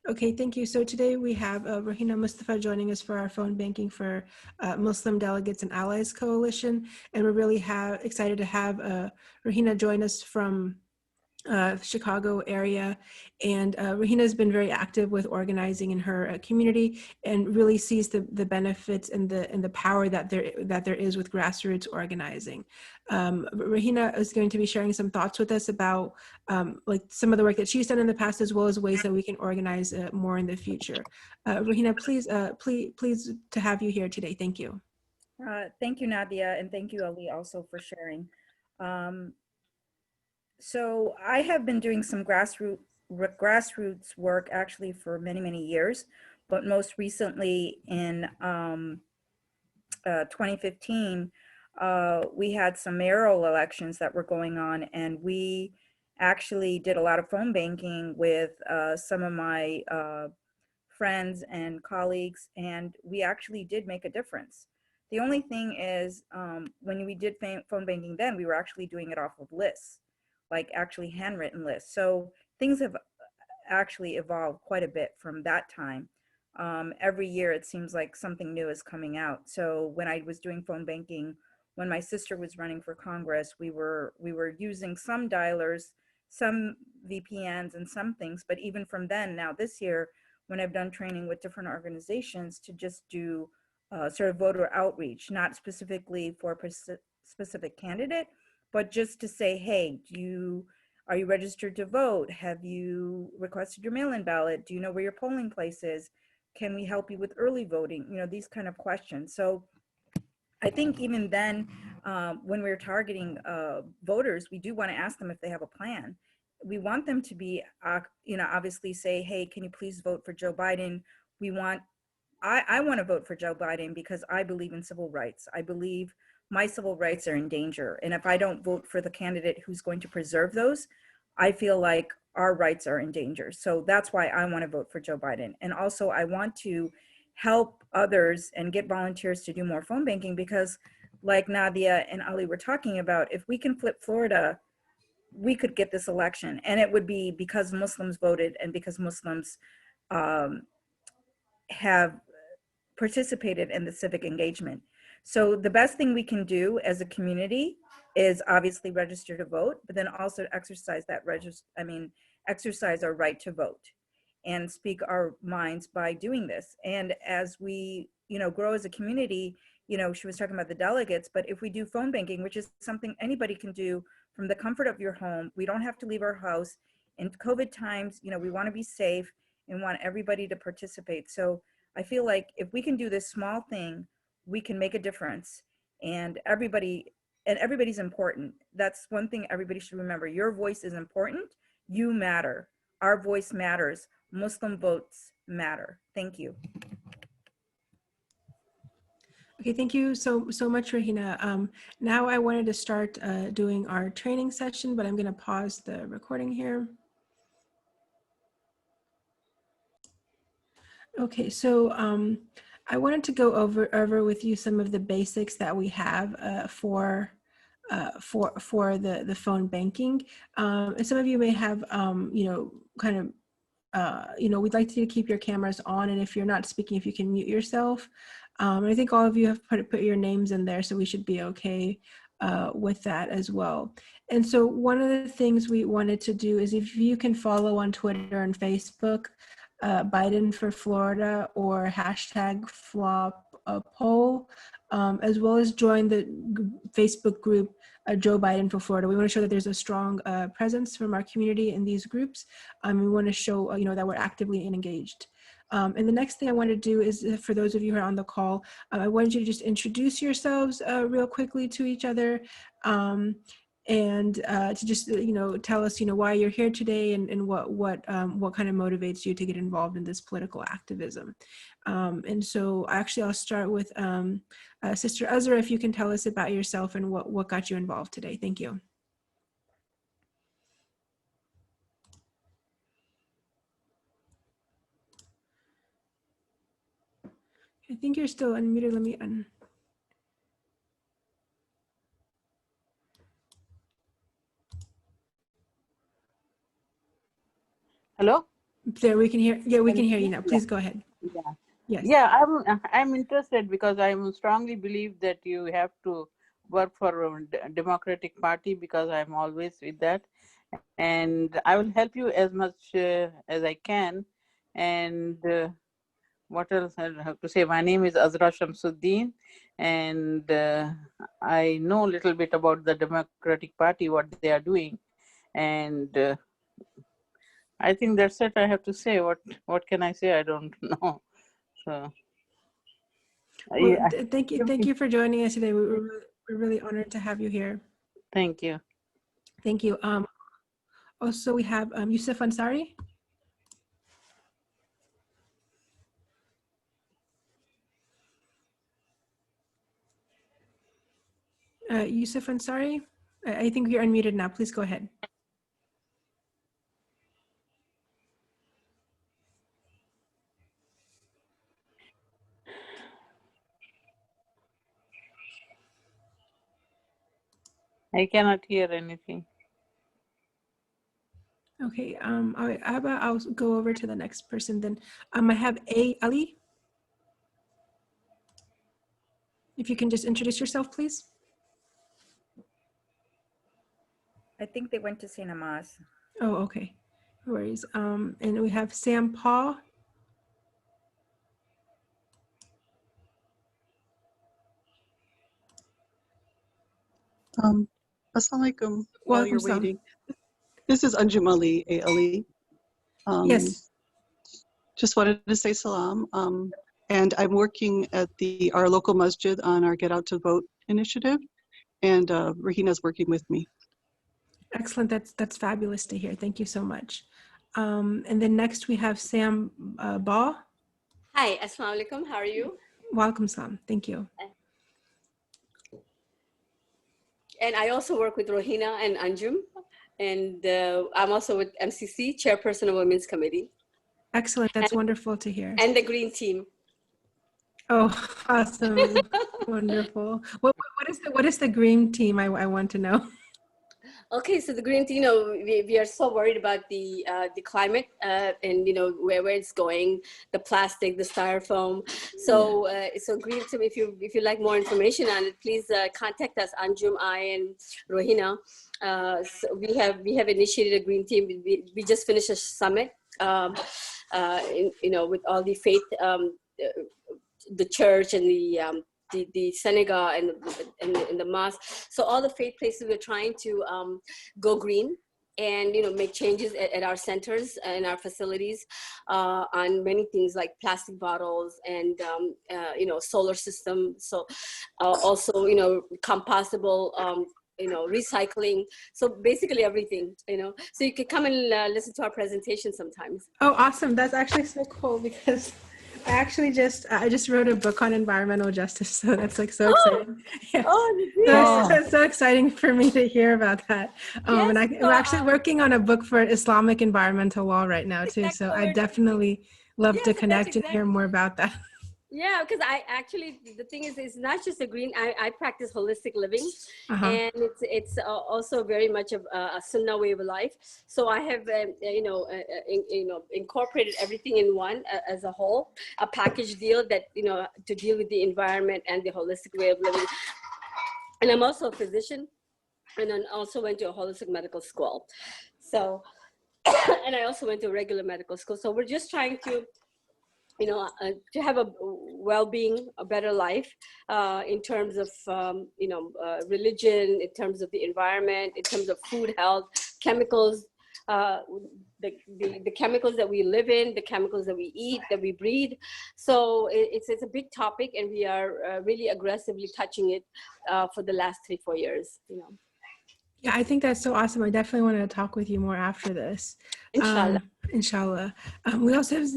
Okay, thank you. So today we have Rohina Mustafa joining us for our phone banking for Muslim Delegates and Allies Coalition. And we're really excited to have Rohina join us from Chicago area. And Rohina has been very active with organizing in her community and really sees the benefits and the power that there is with grassroots organizing. Rohina is going to be sharing some thoughts with us about like some of the work that she's done in the past, as well as ways that we can organize more in the future. Rohina, please to have you here today. Thank you. Thank you, Nadia, and thank you, Ali, also for sharing. So I have been doing some grassroots work actually for many, many years, but most recently in 2015, we had some mayoral elections that were going on, and we actually did a lot of phone banking with some of my friends and colleagues, and we actually did make a difference. The only thing is, when we did phone banking then, we were actually doing it off of lists, like actually handwritten lists. So things have actually evolved quite a bit from that time. Every year it seems like something new is coming out. So when I was doing phone banking, when my sister was running for Congress, we were using some dialers, some VPNs and some things, but even from then, now this year, when I've done training with different organizations to just do sort of voter outreach, not specifically for a specific candidate, but just to say, hey, are you registered to vote? Have you requested your mail-in ballot? Do you know where your polling place is? Can we help you with early voting? You know, these kind of questions. So I think even then, when we're targeting voters, we do want to ask them if they have a plan. We want them to be, you know, obviously say, hey, can you please vote for Joe Biden? I want to vote for Joe Biden because I believe in civil rights. I believe my civil rights are in danger. And if I don't vote for the candidate who's going to preserve those, I feel like our rights are in danger. So that's why I want to vote for Joe Biden. And also I want to help others and get volunteers to do more phone banking, because like Nadia and Ali were talking about, if we can flip Florida, we could get this election. And it would be because Muslims voted and because Muslims have participated in the civic engagement. So the best thing we can do as a community is obviously register to vote, but then also exercise that exercise our right to vote and speak our minds by doing this. And as we, you know, grow as a community, you know, she was talking about the delegates, but if we do phone banking, which is something anybody can do from the comfort of your home, we don't have to leave our house. In COVID times, you know, we want to be safe and want everybody to participate. So I feel like if we can do this small thing, we can make a difference. And everybody's important. That's one thing everybody should remember. Your voice is important. You matter. Our voice matters. Muslim votes matter. Thank you. Okay, thank you so much, Rohina. Now I wanted to start doing our training session, but I'm going to pause the recording here. Okay, so I wanted to go over with you some of the basics that we have for the phone banking. And some of you may have, you know, kind of, you know, we'd like you to keep your cameras on, and if you're not speaking, if you can mute yourself. I think all of you have put your names in there, so we should be okay with that as well. And so one of the things we wanted to do is, if you can follow on Twitter and Facebook, Biden for Florida or hashtag flop poll, as well as join the Facebook group Joe Biden for Florida. We want to show that there's a strong presence from our community in these groups. We want to show, you know, that we're actively engaged. And the next thing I want to do is, for those of you who are on the call, I wanted you to just introduce yourselves real quickly to each other, and to just, you know, tell us, you know, why you're here today, and what kind of motivates you to get involved in this political activism. And so actually I'll start with Sister Azra, if you can tell us about yourself and what got you involved today. Thank you. I think you're still unmuted. Let me Hello? There, we can hear. Yeah, we can hear you now. Yeah, Please go ahead. yeah, Yes. yeah. I'm interested because I strongly believe that you have to work for a Democratic Party because I'm always with that, and I will help you as much as I can. And what else I have to say? My name is Azra Shamsuddin, and I know a little bit about the Democratic Party, what they are doing, and I think that's it. I have to say. What can I say? I don't know. So Well, yeah, thank you for joining us today. We're really honored to have you here. thank you. Thank you. Also, we have Yusuf Ansari. Yusuf Ansari, I think you're unmuted now. Please go ahead. I cannot hear anything. Okay. How about I'll go over to the next person then. I have A. Ali. If you can just introduce yourself, please. I think they went to St. Amas. Oh, okay. No worries. And we have Sam Paul. Assalamu alaikum while Welcome, you're Sam. waiting. This is Anjum Ali, A. Ali. Yes. Just wanted to say salam. And I'm working at our local masjid on our Get Out to Vote initiative. And Rohina's working with me. Excellent. That's fabulous to hear. Thank you so much. And then next we have Sam Ba. Hi, Assalamu alaikum. How are you? Welcome, Sam. Thank you. And I also work with Rohina and Anjum. And I'm also with MCC, Chairperson of Women's Committee. Excellent. That's wonderful to hear. And the Green Team. Oh, awesome. Wonderful. What is the green team? I want to know. Okay, so the Green Team, we are so worried about the climate and where it's going, the plastic, the styrofoam. So so Green Team, if you like more information on it, please contact us, Anjum, I, and Rohina. So we have initiated a Green Team. We just finished a summit, with all the faith, the church and the synagogue and the mosque. So all the faith places, we're trying to go green and make changes at our centers and our facilities on many things like plastic bottles and solar system. So also compostable. Recycling. So basically everything. So you can come and listen to our presentation sometimes. Oh, awesome! That's actually so cool because I just wrote a book on environmental justice, so that's like so exciting. Yeah. So it's so exciting for me to hear about that. Yes, and we're actually working on a book for Islamic environmental law right now too. Exactly. So I definitely love to so connect and hear more about that. Yeah, because I actually, the thing is, it's not just a green. I practice holistic living, Uh-huh. and it's also very much of a sunnah way of life. So I have incorporated everything in one as a whole, a package deal that to deal with the environment and the holistic way of living. And I'm also a physician, and then also went to a holistic medical school. So, and I also went to a regular medical school. So we're just trying to to have a well-being, a better life in terms of, religion, in terms of the environment, in terms of food, health, chemicals, the chemicals that we live in, the chemicals that we eat, that we breathe. So it's a big topic, and we are really aggressively touching it for the last 3-4 years. Yeah, I think that's so awesome. I definitely want to talk with you more after this. Inshallah. Inshallah. We also have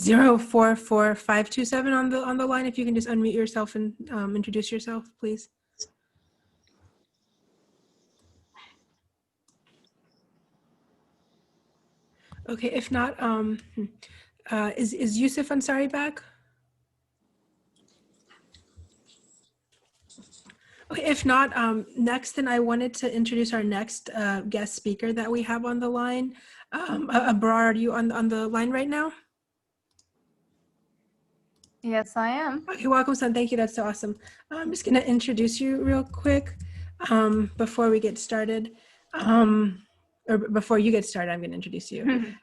044527 on the line. If you can just unmute yourself and introduce yourself, please. Okay, if not, is Yusuf Ansari back? Okay, if not, next then I wanted to introduce our next guest speaker that we have on the line. Abrar, are you on the line right now? Yes, I am. Okay, welcome, son. Thank you. That's so awesome. I'm just going to introduce you real quick before we get started. Or before you get started, I'm going to introduce you.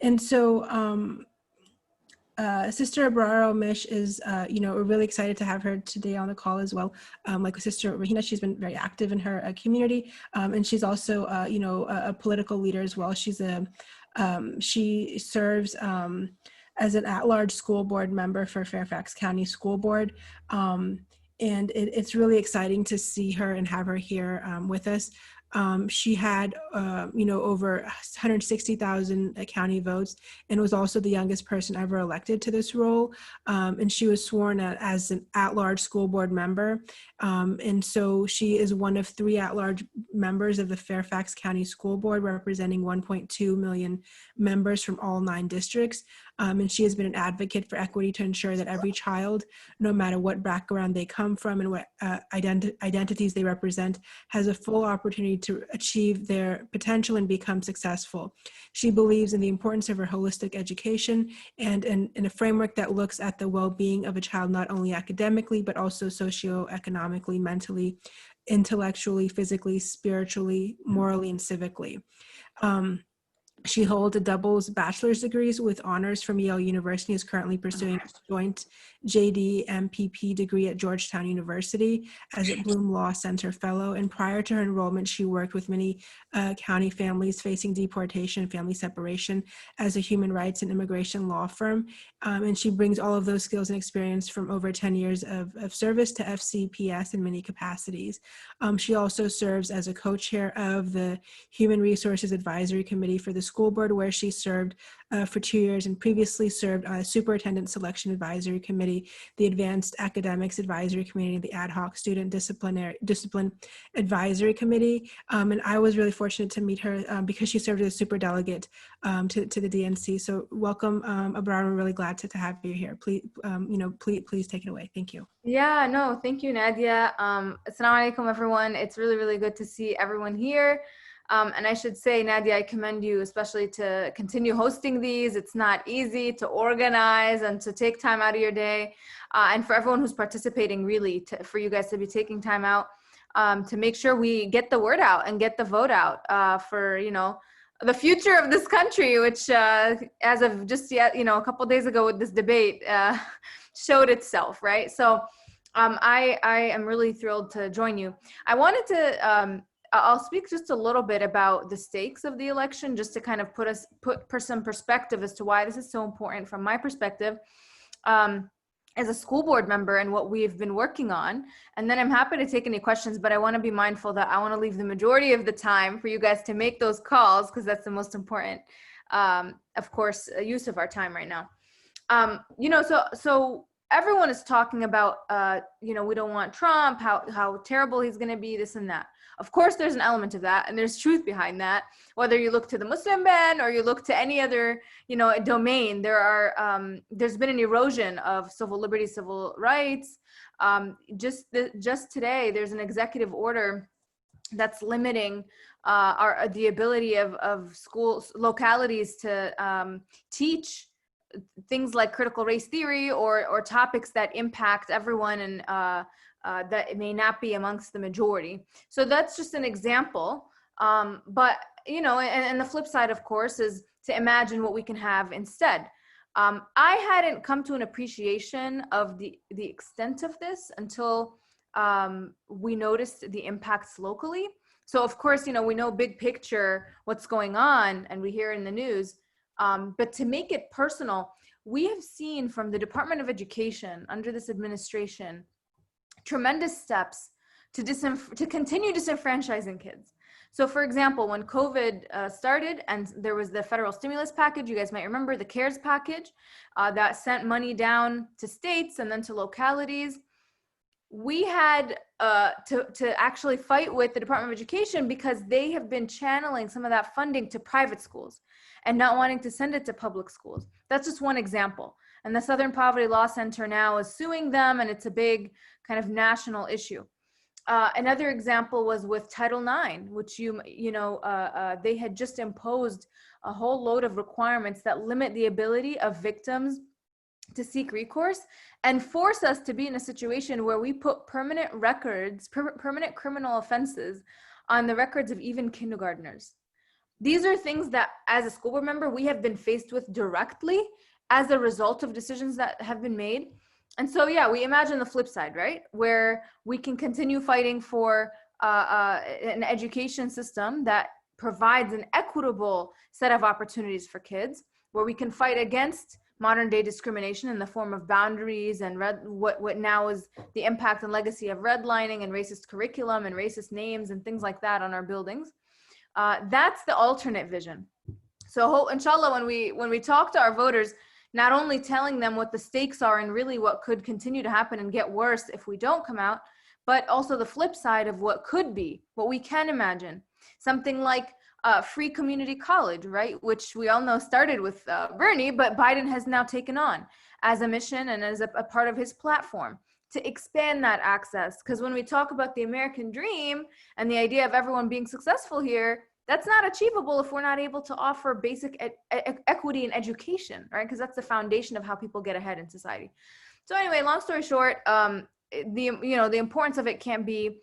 And so Sister Abrar Omeish is, we're really excited to have her today on the call as well. Like Sister Rohina, she's been very active in her community, and she's also, a political leader as well. She serves as an at-large school board member for Fairfax County School Board, and it's really exciting to see her and have her here with us. She had, over 160,000 county votes, and was also the youngest person ever elected to this role. And she was sworn as an at-large school board member. And so she is one of 3 at-large members of the Fairfax County School Board, representing 1.2 million members from all 9 districts. And she has been an advocate for equity to ensure that every child, no matter what background they come from and what identities they represent, has a full opportunity to achieve their potential and become successful. She believes in the importance of her holistic education and in a framework that looks at the well-being of a child, not only academically, but also socioeconomically, mentally, intellectually, physically, spiritually, morally, and civically. She holds a double bachelor's degrees with honors from Yale University, is currently pursuing a joint JD MPP degree at Georgetown University as a Bloom Law Center Fellow. And prior to her enrollment, she worked with many county families facing deportation and family separation as a human rights and immigration law firm. And she brings all of those skills and experience from over 10 years of service to FCPS in many capacities. She also serves as a co-chair of the Human Resources Advisory Committee for the School Board, where she served for 2 years, and previously served on a Superintendent Selection Advisory Committee, the Advanced Academics Advisory Committee, the Ad Hoc Student Discipline Advisory Committee. And I was really fortunate to meet her because she served as a super delegate to the DNC. So welcome, Abrar. We're really glad to have you here. Please, please take it away. Thank you. Yeah, no, thank you, Nadia. Assalamu alaikum, everyone. It's really, really good to see everyone here. And I should say, Nadia, I commend you especially to continue hosting these. It's not easy to organize and to take time out of your day. And for everyone who's participating, really, for you guys to be taking time out to make sure we get the word out and get the vote out for, the future of this country, which as of just yet, a couple of days ago with this debate showed itself, right? So I am really thrilled to join you. I wanted to, I'll speak just a little bit about the stakes of the election, just to kind of put some perspective as to why this is so important from my perspective as a school board member and what we've been working on. And then I'm happy to take any questions, but I want to be mindful that I want to leave the majority of the time for you guys to make those calls, because that's the most important, of course, use of our time right now. So everyone is talking about, we don't want Trump, how terrible he's going to be, this and that. Of course, there's an element of that, and there's truth behind that. Whether you look to the Muslim ban or you look to any other, domain, there's been an erosion of civil liberties, civil rights. Just today, there's an executive order that's limiting the ability of schools, localities to teach things like critical race theory or topics that impact everyone and that it may not be amongst the majority. So that's just an example. But, and the flip side, of course, is to imagine what we can have instead. I hadn't come to an appreciation of the extent of this until we noticed the impacts locally. So, of course, we know big picture what's going on and we hear in the news. But to make it personal, we have seen from the Department of Education under this administration tremendous steps to continue disenfranchising kids. So for example, when COVID started and there was the federal stimulus package, you guys might remember the CARES package that sent money down to states and then to localities. We had to actually fight with the Department of Education because they have been channeling some of that funding to private schools and not wanting to send it to public schools. That's just one example. And the Southern Poverty Law Center now is suing them, and it's a big kind of national issue. Another example was with Title IX, which they had just imposed a whole load of requirements that limit the ability of victims to seek recourse and force us to be in a situation where we put permanent criminal offenses on the records of even kindergartners. These are things that, as a school board member, we have been faced with directly as a result of decisions that have been made. And so, yeah, we imagine the flip side, right? Where we can continue fighting for an education system that provides an equitable set of opportunities for kids, where we can fight against modern day discrimination in the form of boundaries and what now is the impact and legacy of redlining and racist curriculum and racist names and things like that on our buildings. That's the alternate vision. So inshallah, when we talk to our voters, not only telling them what the stakes are and really what could continue to happen and get worse if we don't come out, but also the flip side of what could be, what we can imagine. Something like free community college, right? Which we all know started with Bernie, but Biden has now taken on as a mission and as a part of his platform to expand that access. Because when we talk about the American dream and the idea of everyone being successful here, that's not achievable if we're not able to offer basic equity in education, right? Because that's the foundation of how people get ahead in society. So anyway, long story short, the importance of it can't be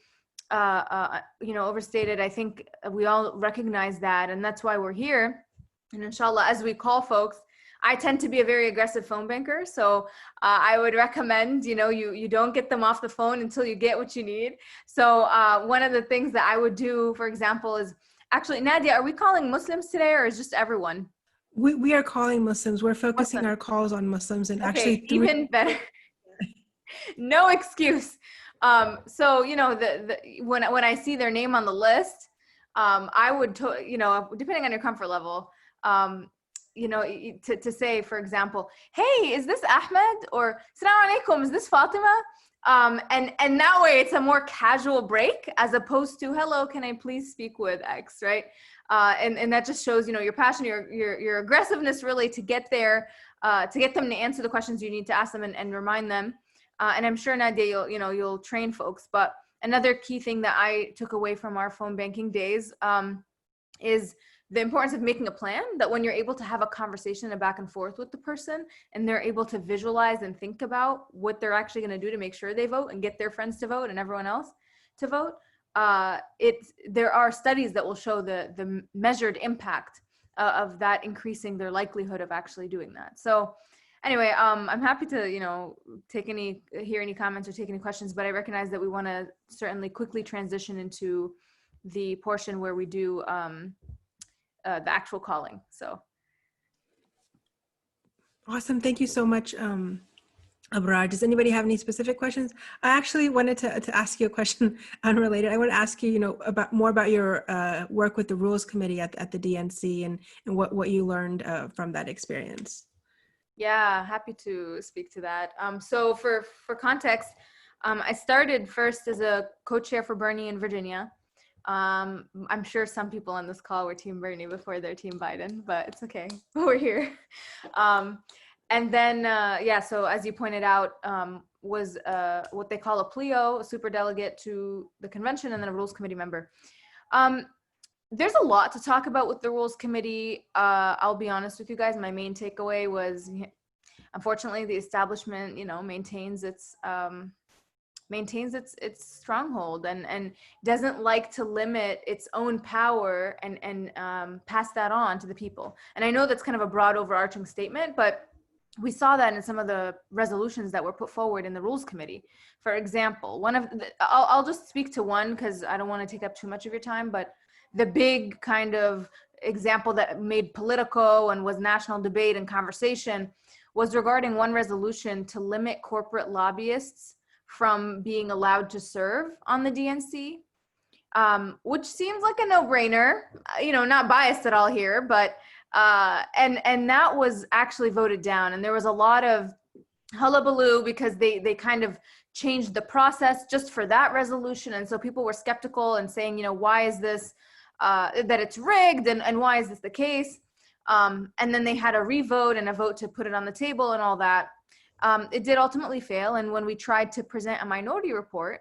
overstated. I think we all recognize that, and that's why we're here. And inshallah, as we call folks, I tend to be a very aggressive phone banker. So I would recommend, you don't get them off the phone until you get what you need. So one of the things that I would do, for example, is actually, Nadia, are we calling Muslims today or is just everyone? We are calling Muslims. We're focusing our calls on Muslims, and actually even better. No excuse. So when I see their name on the list, I would depending on your comfort level, to say, for example, hey, is this Ahmed? Or Assalamu alaikum, is this Fatima? And that way it's a more casual break as opposed to, hello, can I please speak with X, right? And that just shows, your passion, your aggressiveness really to get there, to get them to answer the questions you need to ask them and remind them. And I'm sure, Nadia, you'll train folks. But another key thing that I took away from our phone banking days is the importance of making a plan, that when you're able to have a conversation, a back and forth with the person, and they're able to visualize and think about what they're actually going to do to make sure they vote and get their friends to vote and everyone else to vote. There are studies that will show the measured impact of that increasing their likelihood of actually doing that. So anyway, I'm happy to, hear any comments or take any questions, but I recognize that we want to certainly quickly transition into the portion where we do the actual calling. So awesome. Thank you so much, Abrar. Does anybody have any specific questions? I actually wanted to ask you a question unrelated. I want to ask you, more about your work with the Rules Committee at the DNC and what you learned from that experience. Yeah, happy to speak to that. So for context, I started first as a co-chair for Bernie in Virginia. I'm sure some people on this call were Team Bernie before they're Team Biden, but it's okay. We're here. And then, so as you pointed out, was what they call a PLEO, a super delegate to the convention, and then a Rules Committee member. There's a lot to talk about with the Rules Committee. I'll be honest with you guys. My main takeaway was, unfortunately, the establishment, maintains its stronghold and doesn't like to limit its own power and pass that on to the people. And I know that's kind of a broad overarching statement, but we saw that in some of the resolutions that were put forward in the Rules Committee. For example, I'll just speak to one because I don't want to take up too much of your time, but the big kind of example that made Politico and was national debate and conversation was regarding one resolution to limit corporate lobbyists from being allowed to serve on the DNC, which seems like a no-brainer, not biased at all here, but and that was actually voted down. And there was a lot of hullabaloo because they kind of changed the process just for that resolution. And so people were skeptical and saying, why is this, that it's rigged and why is this the case? And then they had a revote and a vote to put it on the table and all that. It did ultimately fail. And when we tried to present a minority report,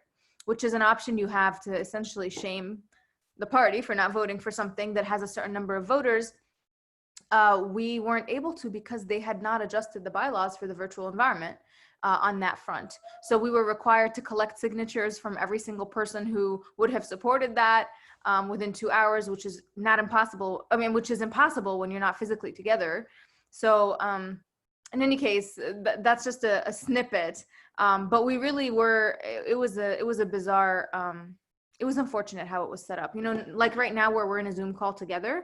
which is an option you have to essentially shame the party for not voting for something that has a certain number of voters. We weren't able to because they had not adjusted the bylaws for the virtual environment on that front. So we were required to collect signatures from every single person who would have supported that within 2 hours, which is not impossible. I mean, which is impossible when you're not physically together. So in any case, that's just a snippet. But we really were, it was a bizarre, it was unfortunate how it was set up. You know, like right now where we're in a Zoom call together,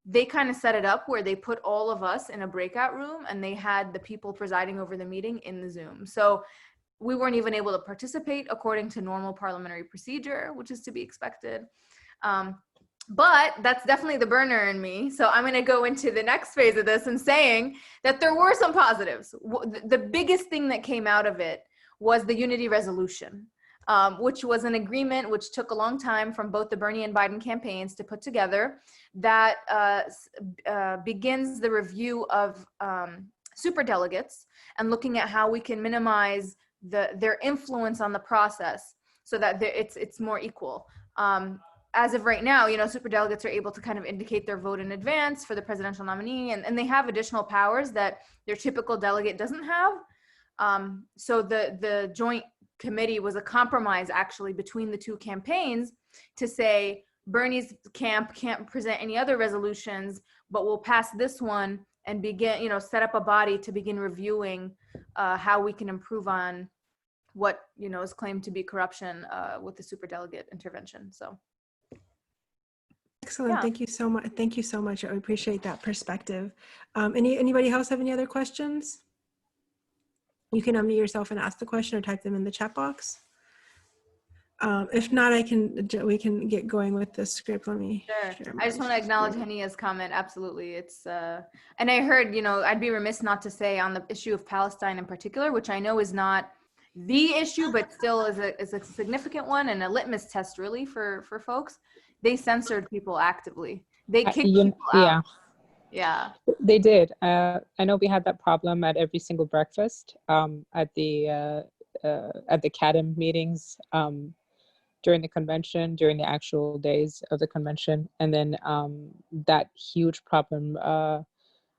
they kind of set it up where they put all of us in a breakout room and they had the people presiding over the meeting in the Zoom. So we weren't even able to participate according to normal parliamentary procedure, which is to be expected. But that's definitely the burner in me. So I'm going to go into the next phase of this and saying that there were some positives. The biggest thing that came out of it was the unity resolution, which was an agreement which took a long time from both the Bernie and Biden campaigns to put together, that begins the review of superdelegates and looking at how we can minimize their influence on the process so that it's more equal. As of right now, you know, superdelegates are able to kind of indicate their vote in advance for the presidential nominee, and they have additional powers that their typical delegate doesn't have. So the joint committee was a compromise actually between the two campaigns to say Bernie's camp can't present any other resolutions, but we'll pass this one and begin, you know, set up a body to begin reviewing how we can improve on what, you know, is claimed to be corruption with the superdelegate intervention. So. Excellent. Yeah. Thank you so much. Thank you so much. I appreciate that perspective. Anybody else have any other questions? You can unmute yourself and ask the question or type them in the chat box. If not, we can get going with the script. Let me Sure. I just want to acknowledge Hania's comment. Absolutely. It's, and I heard, you know, I'd be remiss not to say on the issue of Palestine in particular, which I know is not the issue, but still is a significant one and a litmus test really for folks. They censored people actively. They kicked people out. Yeah. They did. I know we had that problem at every single breakfast at the CADM meetings during the convention, during the actual days of the convention, and then that huge problem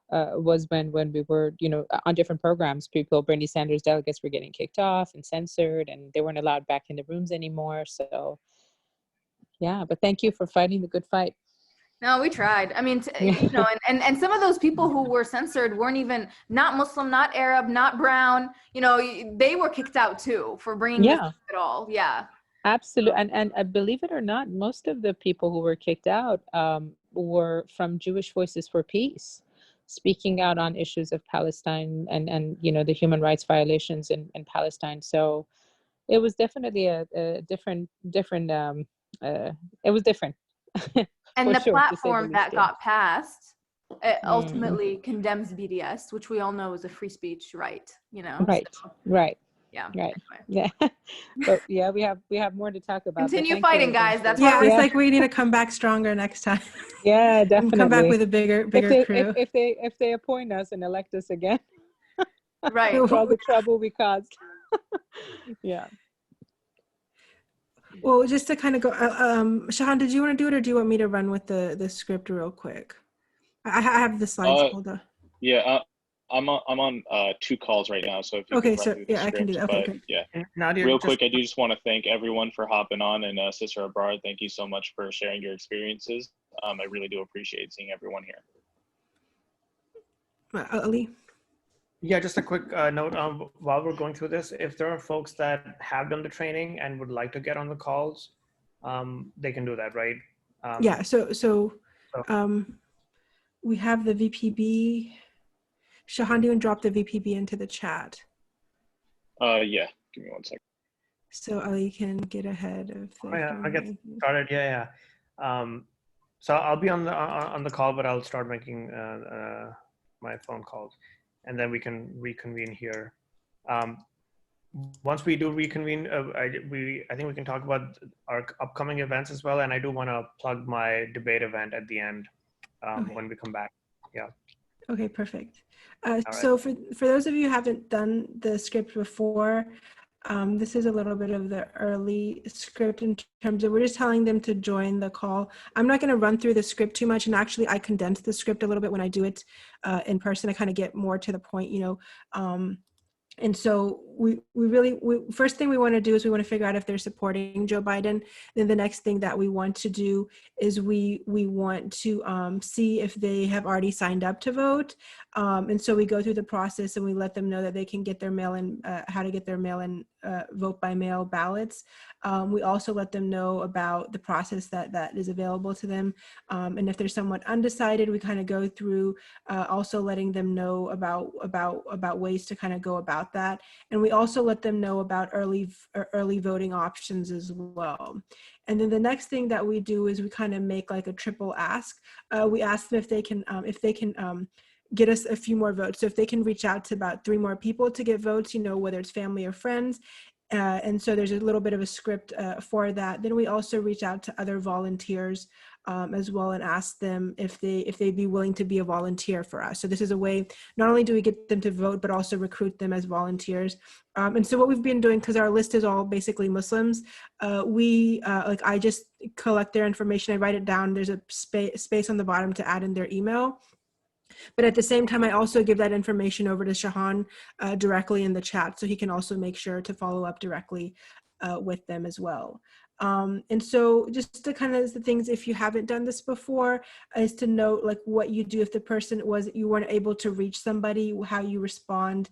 was when we were, you know, on different programs, Bernie Sanders delegates were getting kicked off and censored, and they weren't allowed back in the rooms anymore. So, yeah. But thank you for fighting the good fight. No, we tried. I mean, you know, and some of those people who were censored weren't even not Muslim, not Arab, not brown. You know, they were kicked out too for bringing this up at all. Yeah, absolutely. And believe it or not, most of the people who were kicked out were from Jewish Voices for Peace, speaking out on issues of Palestine and you know, the human rights violations in Palestine. So it was definitely a different. It was different. And the platform that got passed ultimately condemns BDS, which we all know is a free speech right, you know. Right. So, right. Yeah. Right. Anyway. Yeah. But yeah, we have more to talk about. Continue fighting, guys. That's why it's like we need to come back stronger next time. Yeah, definitely. Come back with a bigger crew. If they appoint us and elect us again. Right. For all the trouble we caused. Yeah. Well, just to kind of go, Shahan, did you want to do it, or do you want me to run with the script real quick? I have the slides pulled up. Yeah, I'm on 2 calls right now, so if you okay, can so run through the yeah, script, I can do that. Okay, but great. Yeah, Nadia, real quick, I do just want to thank everyone for hopping on, and Sister Abrar, thank you so much for sharing your experiences. I really do appreciate seeing everyone here. Ali? Yeah, just a quick note while we're going through this, if there are folks that have done the training and would like to get on the calls, they can do that, right? Yeah, so we have the VPB. Shahan, do you want to drop the VPB into the chat? Yeah, give me 1 second. So Ali can get ahead of the I'll get started. Yeah. So I'll be on the call, but I'll start making my phone calls, and then we can reconvene here. Once we do reconvene, I think we can talk about our upcoming events as well. And I do want to plug my debate event at the end when we come back. Yeah. Okay, perfect. So for those of you who haven't done the script before, This is a little bit of the early script in terms of we're just telling them to join the call. I'm not going to run through the script too much, and actually I condense the script a little bit when I do it in person. I kind of get more to the point, you know. And so we first thing we want to do is we want to figure out if they're supporting Joe Biden. Then the next thing that we want to do is we want to see if they have already signed up to vote. And so we go through the process and we let them know that they can get their mail-in, how to get their mail-in vote by mail ballots. We also let them know about the process that is available to them. And if they're somewhat undecided, we kind of go through also letting them know about ways to kind of go about that. And we also let them know about early voting options as well. And then the next thing that we do is we kind of make like a triple ask. We ask them if they can get us a few more votes. So if they can reach out to about 3 more people to get votes, you know, whether it's family or friends. And so there's a little bit of a script for that. Then we also reach out to other volunteers as well and ask them if they'd be willing to be a volunteer for us. So this is a way, not only do we get them to vote, but also recruit them as volunteers. And so what we've been doing, because our list is all basically Muslims, like I just collect their information, I write it down, there's a space on the bottom to add in their email. But at the same time, I also give that information over to Shahan directly in the chat, so he can also make sure to follow up directly with them as well. And so just to kind of the things, if you haven't done this before, is to note like what you do if the person you weren't able to reach somebody, how you respond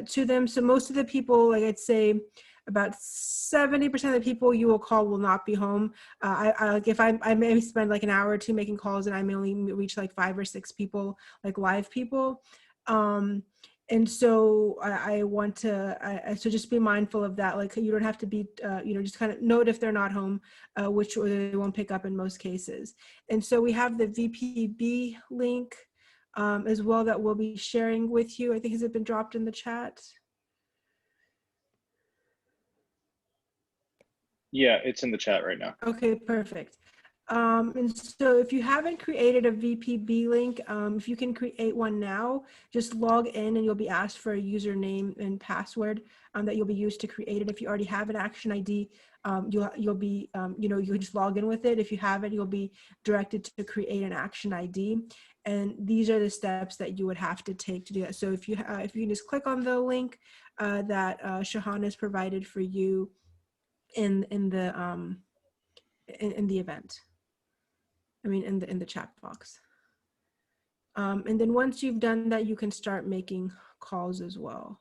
to them. So most of the people, like I'd say, about 70% of the people you will call will not be home. I may spend like an hour or 2 making calls and I may only reach like 5 or 6 people, like live people. And so I want to, so just be mindful of that. Like you don't have to be, you know, just kind of note if they're not home, which they won't pick up in most cases. And so we have the VPB link as well that we'll be sharing with you. I think, has it been dropped in the chat? Yeah, it's in the chat right now. Okay, perfect. And so if you haven't created a VPB link, if you can create one now, just log in and you'll be asked for a username and password that you'll be used to create it. If you already have an action ID, you'll be, you know, you just log in with it. If you haven't, you'll be directed to create an action ID. And these are the steps that you would have to take to do that. So if you can just click on the link that Shahan has provided for you in the event. I mean, in the chat box. And then once you've done that, you can start making calls as well.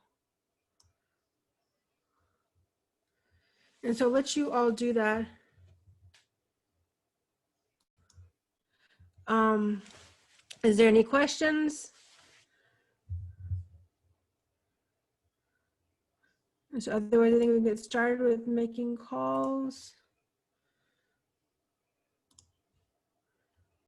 And so let you all do that. Is there any questions? So otherwise, I think we get started with making calls.